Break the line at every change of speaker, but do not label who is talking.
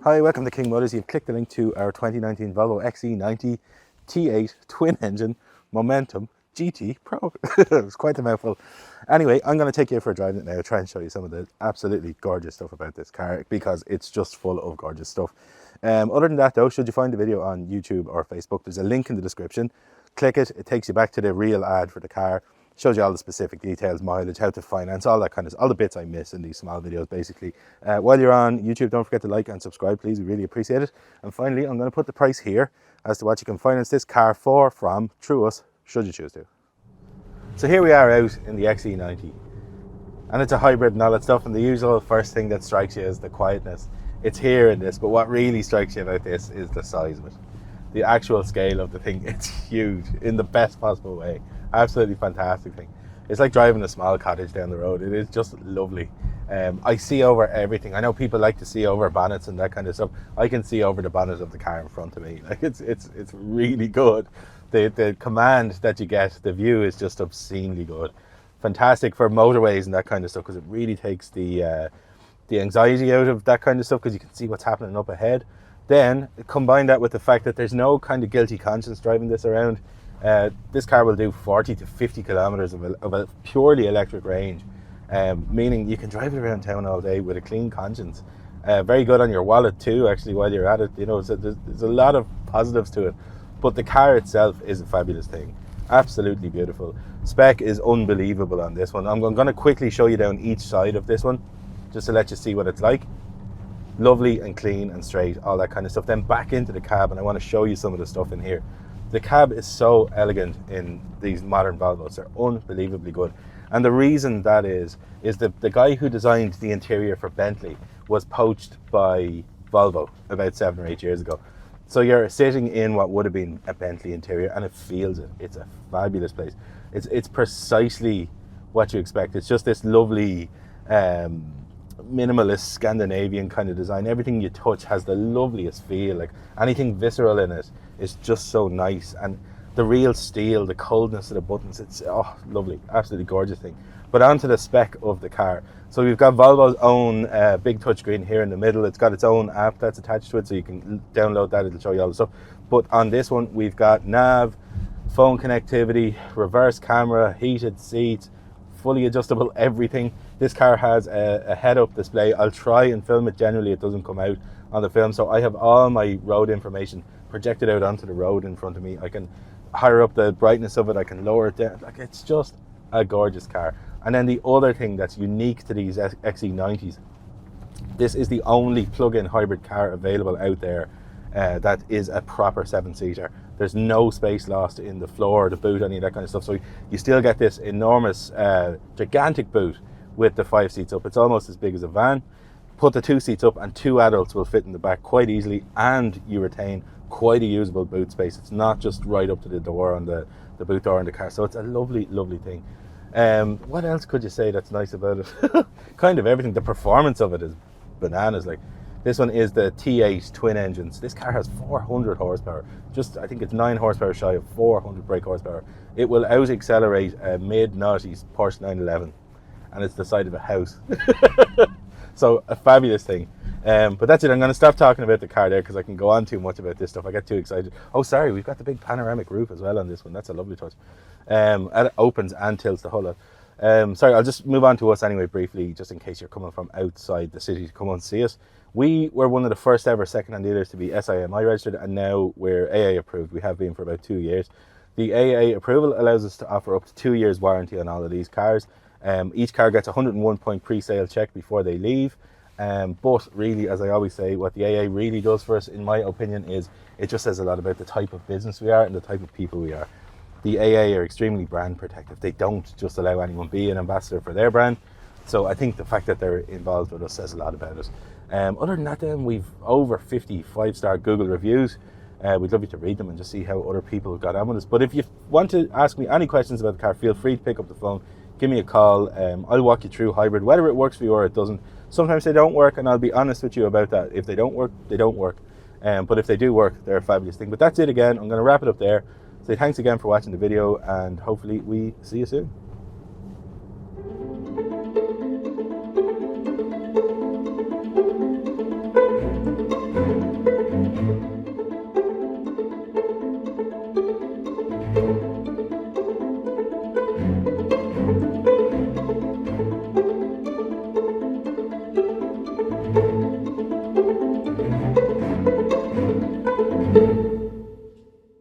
Hi, welcome to King Motors. You've clicked the link to our 2019 Volvo XC90 T8 twin engine Momentum GT Pro. It's quite a mouthful. Anyway, I'm going to take you for a drive now, try and show you some of the absolutely gorgeous stuff about this car, because it's just full of gorgeous stuff. Other than that though, should you find the video on YouTube or Facebook, there's a link in the description. Click it, it takes you back to the real ad for the car. Shows you all the specific details, mileage, how to finance, all that kind of, all the bits I miss in these small videos basically. While you're on YouTube, don't forget to like and subscribe, please, we really appreciate it. And finally, I'm going to put the price here as to what you can finance this car for from through us, should you choose to. So here we are out in the XC90, and it's a hybrid and all that stuff, and the usual first thing that strikes you is the quietness. It's here in this, but what really strikes you about this is the size of it. The actual scale of the thing, it's huge in the best possible way. Absolutely fantastic thing. It's like driving a small cottage down the road. It is just lovely. I see over everything. I know people like to see over bonnets and that kind of stuff. I can see over the bonnet of the car in front of me. Like it's really good. The command that you get, the view is just obscenely good. Fantastic for motorways and that kind of stuff, because it really takes the anxiety out of that kind of stuff, because you can see what's happening up ahead. Then combine that with the fact that there's no kind of guilty conscience driving this around. This car will do 40 to 50 kilometers of a purely electric range, meaning you can drive it around town all day with a clean conscience. Very good on your wallet too, actually, while you're at it. You know, so there's a lot of positives to it. But the car itself is a fabulous thing. Absolutely beautiful. Spec is unbelievable on this one. I'm going to quickly show you down each side of this one, just to let you see what it's like. Lovely and clean and straight, all that kind of stuff. Then back into the cab, and I want to show you some of the stuff in here. The cab is so elegant in these modern Volvos. They're unbelievably good. And the reason that is that the guy who designed the interior for Bentley was poached by Volvo about 7 or 8 years ago. So you're sitting in what would have been a Bentley interior, and it feels it. It's a fabulous place. It's precisely what you expect. It's just this lovely minimalist Scandinavian kind of design. Everything you touch has the loveliest feel. Like anything visceral in it is just so nice, and the real steel, the coldness of the buttons, it's lovely, absolutely gorgeous thing. But onto the spec of the car. So we've got Volvo's own big touchscreen here in the middle. It's got its own app that's attached to it, so you can download that. It'll show you all the stuff. But on this one, we've got nav, phone connectivity, reverse camera, heated seats, fully adjustable everything. This car has a head-up display. I'll try and film it. Generally it doesn't come out on the film, so I have all my road information projected out onto the road in front of me. I can higher up the brightness of it, I can lower it down. Like, it's just a gorgeous car. And then the other thing that's unique to these XC90s, this is the only plug-in hybrid car available out there that is a proper 7-seater. There's no space lost in the floor, the boot, any of that kind of stuff. So you still get this enormous, gigantic boot with the 5 seats up. It's almost as big as a van. Put the 2 seats up and 2 adults will fit in the back quite easily, and you retain quite a usable boot space. It's not just right up to the door on the boot door in the car. So it's a lovely, lovely thing. What else could you say that's nice about it? Kind of everything. The performance of it is bananas. Like, this one is the T8 twin engines. This car has 400 horsepower. Just, I think it's 9 horsepower shy of 400 brake horsepower. It will out accelerate a mid-noughties Porsche 911, and it's the side of a house. So a fabulous thing. But that's it. I'm going to stop talking about the car there, because I can go on too much about this stuff. I get too excited. Oh, sorry, we've got the big panoramic roof as well on this one. That's a lovely touch. It opens and tilts the whole lot. Sorry, I'll just move on to us anyway briefly, just in case you're coming from outside the city to come and see us. We were one of the first ever second-hand dealers to be SIMI registered, and now we're AA approved. We have been for about 2 years. The AA approval allows us to offer up to 2 years warranty on all of these cars. Each car gets a 101-point pre-sale check before they leave. But really, as I always say, what the AA really does for us, in my opinion, is it just says a lot about the type of business we are and the type of people we are. The AA are extremely brand protective. They don't just allow anyone be an ambassador for their brand. So I think the fact that they're involved with us says a lot about it. Other than that, then, we've over 50 5-star Google reviews. We'd love you to read them and just see how other people have got on with us. But if you want to ask me any questions about the car, feel free to pick up the phone. Give me a call. I'll walk you through hybrid, whether it works for you or it doesn't. Sometimes they don't work, and I'll be honest with you about that. If they don't work, they don't work. But if they do work, they're a fabulous thing. But that's it again. I'm going to wrap it up there. Say thanks again for watching the video, and hopefully we see you soon.